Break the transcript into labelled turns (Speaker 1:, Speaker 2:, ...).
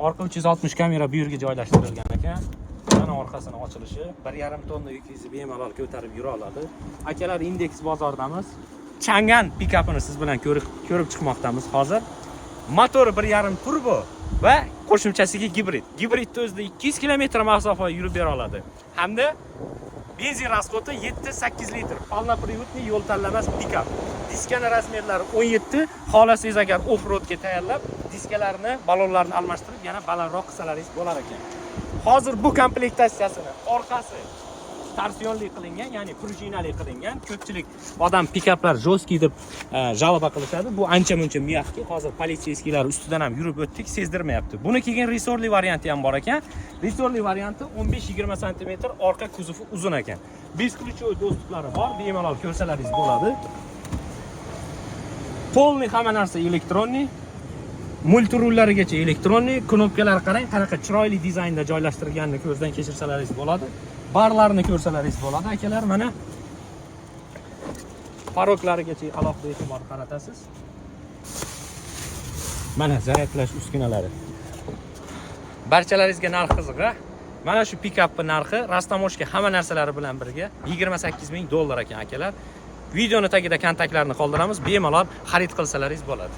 Speaker 1: Orqa 360 kamera bu yerga joylashtirilgan ekan. Mana orqasini ochilishi, 1,5 tonna yukingizni bemalol ko'tarib yura oladi. Akalar, Index bozordamiz. Chang'an pikapini siz bilan ko'rib chiqmoqdamiz hozir. Motori 1,5 turbo va qo'shimchasiga gibrid. Gibridni o'zida 200 km masofa yurib bera oladi. Hamda benzin rasxodi 7-8 litr. Polnopриводный yo'l tanlamas pikap. Diskani razmerlari 17. Xolasangiz agar off-roadga tayyorlab, diskalarni, balonlarni almashtirib, yana balandroq qilsalaringiz bo'lar ekan. Hozir bu komplektatsiyasini orqasi torsionli qilingan, ya'ni prujinali qilingan. Ko'pchilik odam pikaplar jo'ski deb jalba qilishadi. Bu ancha-muncha miyaqki. Hozir politsiyskilar ustidan ham yurib o'tdik, sezdirmayapti. Buni kelgan resorli varianti ham bor ekan. Resorli varianti 15-20 sm orqa kuzovi uzun ekan. Beskluchovoy do'stliklari bor, bemalol ko'rsalaringiz bo'ladi. Polni hamma narsa elektronniy. Multirullarigacha elektronniy, knopkalar qarang, qanaqa chiroyli dizaynda joylashtirilganini ko'zdan kechirsalaringiz bo'ladi. Barlarni ko'rsalaringiz bo'ladi, akalar. Mana paroklarigacha alohida e'tibor qaratasiz. Mana zaryadlash uskunalari. Barchalaringizga narx qiziq. Mana shu pikapning narxi Rastamoshka hamma narsalari bilan birga 28 ming dollar ekan, akalar. Videoni tagida kontaktlarni qoldiramiz, bemalol xarid qilsalaringiz bo'ladi.